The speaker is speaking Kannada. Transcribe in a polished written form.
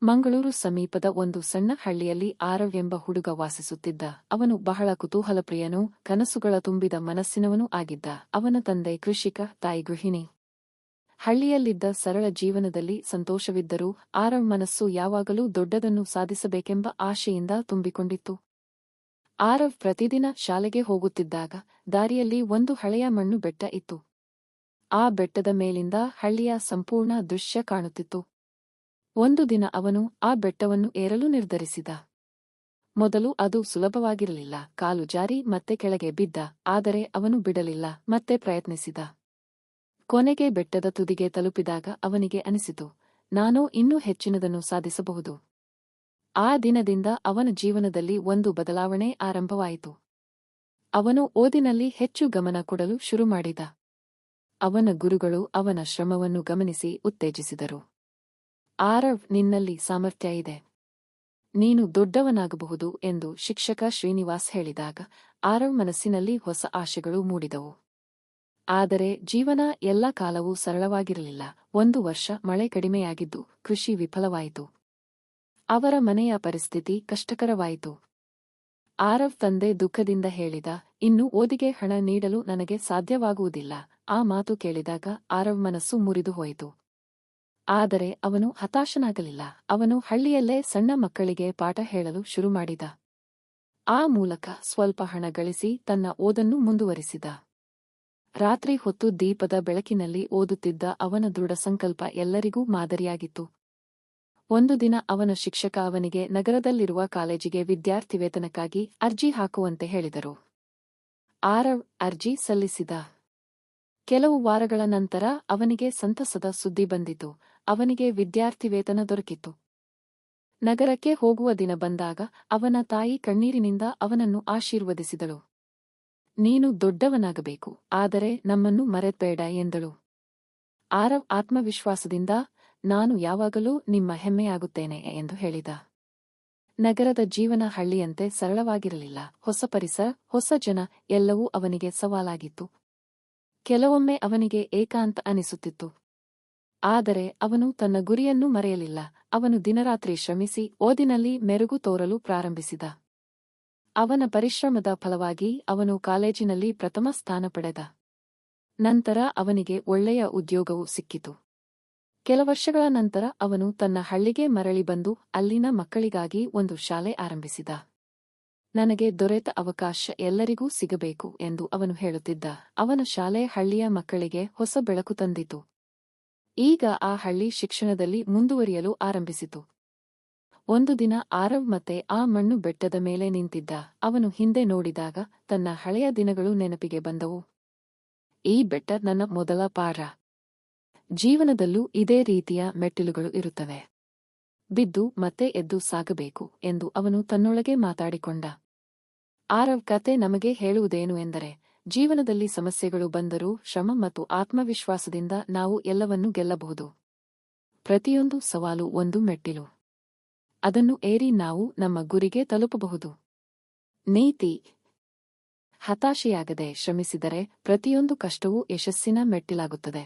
ಮಂಗಳೂರು ಸಮೀಪದ ಒಂದು ಸಣ್ಣ ಹಳ್ಳಿಯಲ್ಲಿ ಆರವ್ ಎಂಬ ಹುಡುಗ ವಾಸಿಸುತ್ತಿದ್ದ. ಅವನು ಬಹಳ ಕುತೂಹಲಪ್ರಿಯನೂ ಕನಸುಗಳ ತುಂಬಿದ ಮನಸ್ಸಿನವನೂ ಆಗಿದ್ದ. ಅವನ ತಂದೆ ಕೃಷಿಕ, ತಾಯಿ ಗೃಹಿಣಿ. ಹಳ್ಳಿಯಲ್ಲಿದ್ದ ಸರಳ ಜೀವನದಲ್ಲಿ ಸಂತೋಷವಿದ್ದರೂ ಆರವ್ ಮನಸ್ಸು ಯಾವಾಗಲೂ ದೊಡ್ಡದನ್ನು ಸಾಧಿಸಬೇಕೆಂಬ ಆಶೆಯಿಂದ ತುಂಬಿಕೊಂಡಿತ್ತು. ಆರವ್ ಪ್ರತಿದಿನ ಶಾಲೆಗೆ ಹೋಗುತ್ತಿದ್ದಾಗ ದಾರಿಯಲ್ಲಿ ಒಂದು ಹಳೆಯ ಮಣ್ಣು ಬೆಟ್ಟ ಇತ್ತು. ಆ ಬೆಟ್ಟದ ಮೇಲಿಂದ ಹಳ್ಳಿಯ ಸಂಪೂರ್ಣ ದೃಶ್ಯ ಕಾಣುತ್ತಿತ್ತು. ಒಂದು ದಿನ ಅವನು ಆ ಬೆಟ್ಟವನ್ನು ಏರಲು ನಿರ್ಧರಿಸಿದ. ಮೊದಲು ಅದು ಸುಲಭವಾಗಿರಲಿಲ್ಲ. ಕಾಲು ಜಾರಿ ಮತ್ತೆ ಕೆಳಗೆ ಬಿದ್ದ. ಆದರೆ ಅವನು ಬಿಡಲಿಲ್ಲ, ಮತ್ತೆ ಪ್ರಯತ್ನಿಸಿದ. ಕೊನೆಗೆ ಬೆಟ್ಟದ ತುದಿಗೆ ತಲುಪಿದಾಗ ಅವನಿಗೆ ಅನಿಸಿತು, ನಾನು ಇನ್ನೂ ಹೆಚ್ಚಿನದನ್ನು ಸಾಧಿಸಬಹುದು. ಆ ದಿನದಿಂದ ಅವನ ಜೀವನದಲ್ಲಿ ಒಂದು ಬದಲಾವಣೆ ಆರಂಭವಾಯಿತು. ಅವನು ಓದಿನಲ್ಲಿ ಹೆಚ್ಚು ಗಮನ ಕೊಡಲು ಶುರುಮಾಡಿದ. ಅವನ ಗುರುಗಳು ಅವನ ಶ್ರಮವನ್ನು ಗಮನಿಸಿ ಉತ್ತೇಜಿಸಿದರು. ಆರವ್, ನಿನ್ನಲ್ಲಿ ಸಾಮರ್ಥ್ಯ ಇದೆ. ನೀನು ದೊಡ್ಡವನಾಗಬಹುದು ಎಂದು ಶಿಕ್ಷಕ ಶ್ರೀನಿವಾಸ್ ಹೇಳಿದಾಗ ಆರವ್ ಮನಸ್ಸಿನಲ್ಲಿ ಹೊಸ ಆಶೆಗಳು ಮೂಡಿದವು. ಆದರೆ ಜೀವನ ಎಲ್ಲ ಕಾಲವೂ ಸರಳವಾಗಿರಲಿಲ್ಲ. ಒಂದು ವರ್ಷ ಮಳೆ ಕಡಿಮೆಯಾಗಿದ್ದು ಕೃಷಿ ವಿಫಲವಾಯಿತು. ಅವರ ಮನೆಯ ಪರಿಸ್ಥಿತಿ ಕಷ್ಟಕರವಾಯಿತು. ಆರವ್ ತಂದೆ ದುಃಖದಿಂದ ಹೇಳಿದ, ಇನ್ನು ಓದಿಗೆ ಹಣ ನೀಡಲು ನನಗೆ ಸಾಧ್ಯವಾಗುವುದಿಲ್ಲ. ಆ ಮಾತು ಕೇಳಿದಾಗ ಆರವ್ ಮನಸ್ಸು ಮುರಿದು ಹೋಯಿತು. ಆದರೆ ಅವನು ಹತಾಶನಾಗಲಿಲ್ಲ. ಅವನು ಹಳ್ಳಿಯಲ್ಲೇ ಸಣ್ಣ ಮಕ್ಕಳಿಗೆ ಪಾಠ ಹೇಳಲು ಶುರುಮಾಡಿದ. ಆ ಮೂಲಕ ಸ್ವಲ್ಪ ಹಣ ಗಳಿಸಿ ತನ್ನ ಓದನ್ನು ಮುಂದುವರಿಸಿದ. ರಾತ್ರಿ ಹೊತ್ತು ದೀಪದ ಬೆಳಕಿನಲ್ಲಿ ಓದುತ್ತಿದ್ದ ಅವನ ದೃಢ ಸಂಕಲ್ಪ ಎಲ್ಲರಿಗೂ ಮಾದರಿಯಾಗಿತ್ತು. ಒಂದು ದಿನ ಅವನ ಶಿಕ್ಷಕ ಅವನಿಗೆ ನಗರದಲ್ಲಿರುವ ಕಾಲೇಜಿಗೆ ವಿದ್ಯಾರ್ಥಿವೇತನಕ್ಕಾಗಿ ಅರ್ಜಿ ಹಾಕುವಂತೆ ಹೇಳಿದರು. ಆರವ್ ಅರ್ಜಿ ಸಲ್ಲಿಸಿದ. ಕೆಲವು ವಾರಗಳ ನಂತರ ಅವನಿಗೆ ಸಂತಸದ ಸುದ್ದಿ ಬಂದಿತು. ಅವನಿಗೆ ವಿದ್ಯಾರ್ಥಿವೇತನ ದೊರಕಿತು. ನಗರಕ್ಕೆ ಹೋಗುವ ದಿನ ಬಂದಾಗ ಅವನ ತಾಯಿ ಕಣ್ಣೀರಿನಿಂದ ಅವನನ್ನು ಆಶೀರ್ವದಿಸಿದಳು. ನೀನು ದೊಡ್ಡವನಾಗಬೇಕು, ಆದರೆ ನಮ್ಮನ್ನು ಮರೆತಬೇಡ ಎಂದಳು. ಆರವ್ ಆತ್ಮವಿಶ್ವಾಸದಿಂದ, ನಾನು ಯಾವಾಗಲೂ ನಿಮ್ಮ ಹೆಮ್ಮೆಯಾಗುತ್ತೇನೆ ಎಂದು ಹೇಳಿದ. ನಗರದ ಜೀವನ ಹಳ್ಳಿಯಂತೆ ಸರಳವಾಗಿರಲಿಲ್ಲ. ಹೊಸ ಪರಿಸರ, ಹೊಸ ಜನ, ಎಲ್ಲವೂ ಅವನಿಗೆ ಸವಾಲಾಗಿತ್ತು. ಕೆಲವೊಮ್ಮೆ ಅವನಿಗೆ ಏಕಾಂತ ಅನಿಸುತ್ತಿತ್ತು. ಆದರೆ ಅವನು ತನ್ನ ಗುರಿಯನ್ನು ಮರೆಯಲಿಲ್ಲ. ಅವನು ದಿನರಾತ್ರಿ ಶ್ರಮಿಸಿ ಓದಿನಲ್ಲಿ ಮೆರುಗು ತೋರಲು ಪ್ರಾರಂಭಿಸಿದ. ಅವನ ಪರಿಶ್ರಮದ ಫಲವಾಗಿ ಅವನು ಕಾಲೇಜಿನಲ್ಲಿ ಪ್ರಥಮ ಸ್ಥಾನ ಪಡೆದ. ನಂತರ ಅವನಿಗೆ ಒಳ್ಳೆಯ ಉದ್ಯೋಗವೂ ಸಿಕ್ಕಿತು. ಕೆಲ ವರ್ಷಗಳ ನಂತರ ಅವನು ತನ್ನ ಹಳ್ಳಿಗೆ ಮರಳಿ ಬಂದು ಅಲ್ಲಿನ ಮಕ್ಕಳಿಗಾಗಿ ಒಂದು ಶಾಲೆ ಆರಂಭಿಸಿದ. ನನಗೆ ದೊರೆತ ಅವಕಾಶ ಎಲ್ಲರಿಗೂ ಸಿಗಬೇಕು ಎಂದು ಅವನು ಹೇಳುತ್ತಿದ್ದ. ಅವನ ಶಾಲೆ ಹಳ್ಳಿಯ ಮಕ್ಕಳಿಗೆ ಹೊಸ ಬೆಳಕು ತಂದಿತು. ಈಗ ಆ ಹಳ್ಳಿ ಶಿಕ್ಷಣದಲ್ಲಿ ಮುಂದುವರಿಯಲು ಆರಂಭಿಸಿತು. ಒಂದು ದಿನ ಆರವ್ ಮತ್ತೆ ಆ ಮಣ್ಣು ಬೆಟ್ಟದ ಮೇಲೆ ನಿಂತಿದ್ದ. ಅವನು ಹಿಂದೆ ನೋಡಿದಾಗ ತನ್ನ ಹಳೆಯ ದಿನಗಳು ನೆನಪಿಗೆ ಬಂದವು. ಈ ಬೆಟ್ಟ ನನ್ನ ಮೊದಲ ಪಾರ. ಜೀವನದಲ್ಲೂ ಇದೇ ರೀತಿಯ ಮೆಟ್ಟಿಲುಗಳು ಇರುತ್ತವೆ. ಬಿದ್ದು ಮತ್ತೆ ಎದ್ದು ಸಾಗಬೇಕು ಎಂದು ಅವನು ತನ್ನೊಳಗೆ ಮಾತಾಡಿಕೊಂಡ. ಆರವ್ ಕತೆ ನಮಗೆ ಹೇಳುವುದೇನು ಎಂದರೆ, ಜೀವನದಲ್ಲಿ ಸಮಸ್ಯೆಗಳು ಬಂದರೂ ಶ್ರಮ ಮತ್ತು ಆತ್ಮವಿಶ್ವಾಸದಿಂದ ನಾವು ಎಲ್ಲವನ್ನೂ ಗೆಲ್ಲಬಹುದು. ಪ್ರತಿಯೊಂದು ಸವಾಲು ಒಂದು ಮೆಟ್ಟಿಲು. ಅದನ್ನು ಏರಿ ನಾವು ನಮ್ಮ ಗುರಿಗೆ ತಲುಪಬಹುದು. ನೀತಿ: ಹತಾಶೆಯಾಗದೆ ಶ್ರಮಿಸಿದರೆ ಪ್ರತಿಯೊಂದು ಕಷ್ಟವೂ ಯಶಸ್ಸಿನ ಮೆಟ್ಟಿಲಾಗುತ್ತದೆ.